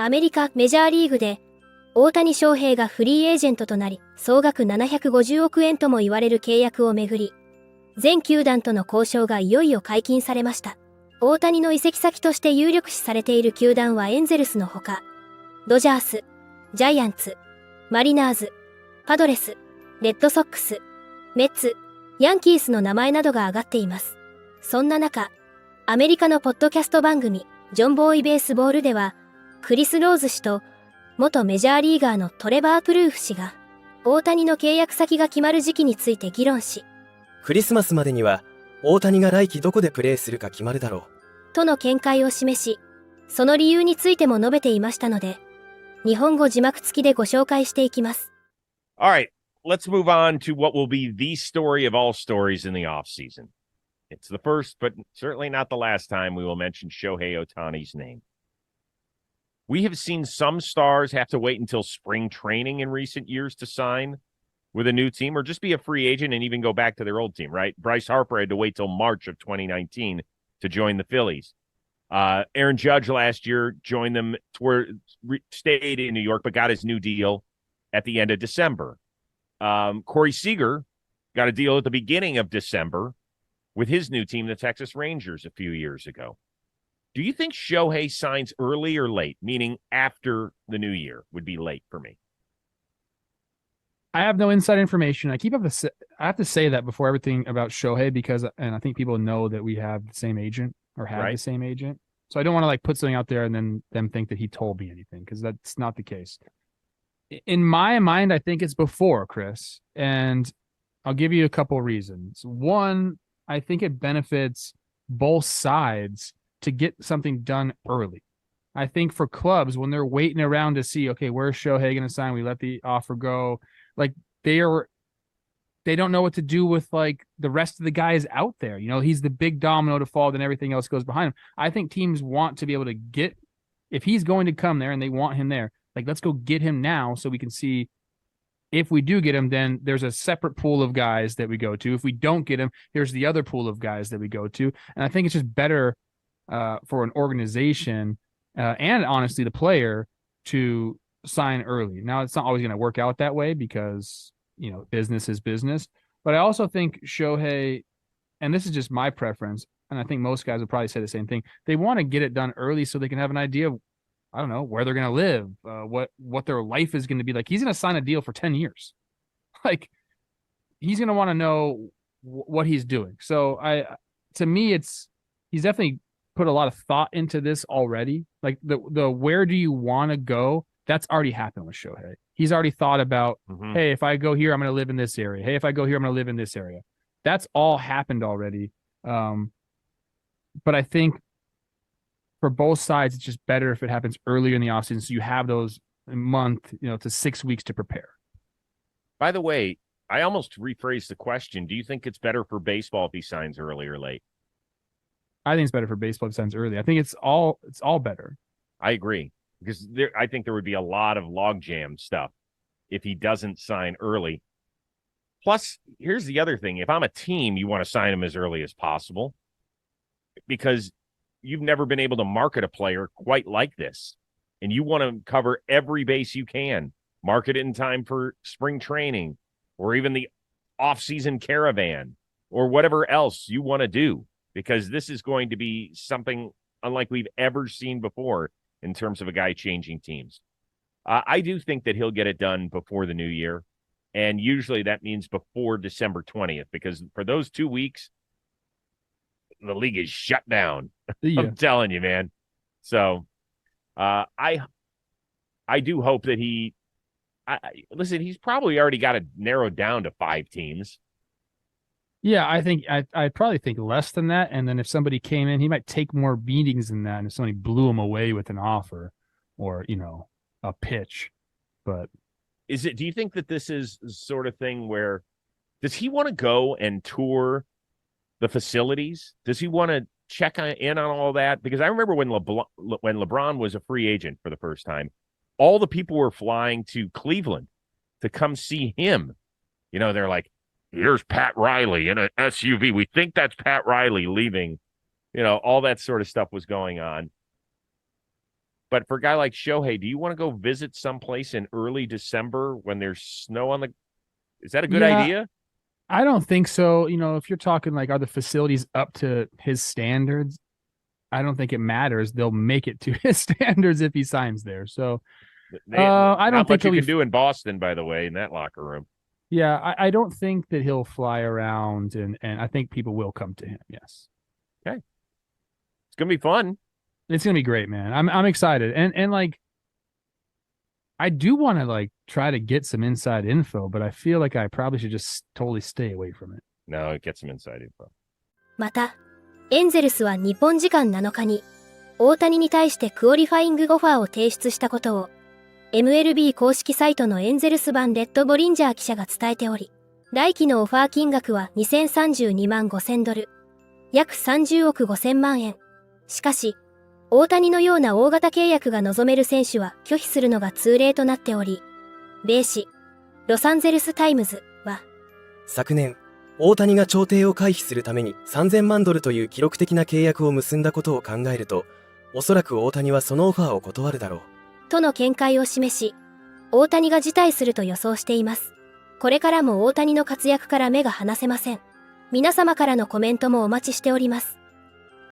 アメリカメジャーリーグで大谷翔平がフリーエージェントとなり、総額750億円とも言われる契約をめぐり、全球団との交渉がいよいよ解禁されました。大谷の移籍先として有力視されている球団はエンゼルスのほか、ドジャース、ジャイアンツ、マリナーズ、パドレス、レッドソックス、メッツ、ヤンキースの名前などが挙がっています。そんな中、アメリカのポッドキャスト番組、ジョンボーイベースボールでは、クリス・ローズ氏と元メジャーリーガーのトレバー・プルーフ氏が、大谷の契約先が決まる時期について議論し、クリスマスまでには大谷が来季どこでプレーするか決まるだろうとの見解を示し、その理由についても述べていましたので、日本語字幕付きでご紹介していきます。All right, let's move on to what will be the story of all stories in the offseason. It's the first, but certainly not the last time we will mention Shohei Ohtani's name. We have seen some stars have to wait until spring training in recent years to sign with a new team or just be a free agent and even go back to their old team, right? Bryce Harper had to wait till March of 2019 to join the Phillies. Aaron Judge last year joined them, stayed in New York, but got his new deal at the end of December. Corey Seager got a deal at the beginning of December with his new team, the Texas Rangers, a few years ago. Do you think Shohei signs early or late, meaning after the new year would be late for me? I have no inside information. I have to say that before everything about Shohei and I think people know that we have the same agent or have the same agent. So I don't want to put something out there and then them think that he told me anything because that's not the case. In my mind, I think it's before, Chris, and I'll give you a couple reasons. One, I think it benefits both sides to get something done early. I think for clubs, when they're waiting around to see, okay, where's Shohei going to sign? We let the offer go. They don't know what to do with the rest of the guys out there. He's the big domino to fall, then everything else goes behind him. I think teams want to be able to get, if he's going to come there and they want him there, let's go get him now so we can see if we do get him, then there's a separate pool of guys that we go to. If we don't get him, here's the other pool of guys that we go to. And I think it's just better for an organization and honestly the player to sign early. Now, it's not always going to work out that way because, business is business. But I also think Shohei, and this is just my preference, and I think most guys would probably say the same thing, they want to get it done early so they can have an idea of, I don't know, where they're going to live, what their life is going to be like. He's going to sign a deal for 10 years. He's going to want to know what he's doing. So to me, he's definitely put a lot of thought into this already. The where do you want to go? That's already happened with Shohei. He's already thought about, hey, if I go here, I'm going to live in this area. Hey, if I go here, I'm going to live in this area. That's all happened already. But I think for both sides, it's just better if it happens earlier in the offseason so you have those month, to 6 weeks to prepare. By the way, I almost rephrased the question. Do you think it's better for baseball if he signs early or late? I think it's better for baseball if he signs early. I think it's all better. I agree. Because I think there would be a lot of logjam stuff if he doesn't sign early. Plus, here's the other thing. If I'm a team, you want to sign him as early as possible because you've never been able to market a player quite like this. And you want to cover every base you can. Market it in time for spring training or even the off-season caravan or whatever else you want to do because this is going to be something unlike we've ever seen before in terms of a guy changing teams. I do think that he'll get it done before the new year, and usually that means before December 20th, because for those 2 weeks, the league is shut down. Yeah. I'm telling you, man. So I do hope that listen, he's probably already got it narrowed down to 5 teams. Yeah, I think I'd probably think less than that. And then if somebody came in, he might take more meetings than that. And if somebody blew him away with an offer or, a pitch. But do you think that this is the sort of thing where does he want to go and tour the facilities? Does he want to check in on all that? Because I remember when LeBron was a free agent for the first time, all the people were flying to Cleveland to come see him. They're like, here's Pat Riley in an SUV. We think that's Pat Riley leaving. All that sort of stuff was going on. But for a guy like Shohei, do you want to go visit someplace in early December when there's snow on the? Is that a good idea? I don't think so. You know, if you're talking like, are the facilities up to his standards? I don't think it matters. They'll make it to his standards if he signs there. So I don't think you can do in Boston, by the way, in that locker room. Yeah, I don't think that he'll fly around, and I think people will come to him. Yes. Okay. It's gonna be fun. It's gonna be great, man. I'm excited, and like, I do want to like try to get some inside info, but I feel like I probably should just totally stay away from it. No, get some inside info. また、エンゼルスは日本時間7日に、大谷に対してクオリファイングオファーを提出したことを、MLB 公式サイトのエンゼルス版レッド・ボリンジャー記者が伝えており、来期のオファー金額は2032万5000ドル、約30億5000万円。しかし、大谷のような大型契約が望める選手は拒否するのが通例となっており、米紙、ロサンゼルスタイムズは、昨年、大谷が調停を回避するために3000万ドルという記録的な契約を結んだことを考えると、おそらく大谷はそのオファーを断るだろう。との見解を示し、大谷が辞退すると予想しています。これからも大谷の活躍から目が離せません。皆様からのコメントもお待ちしております。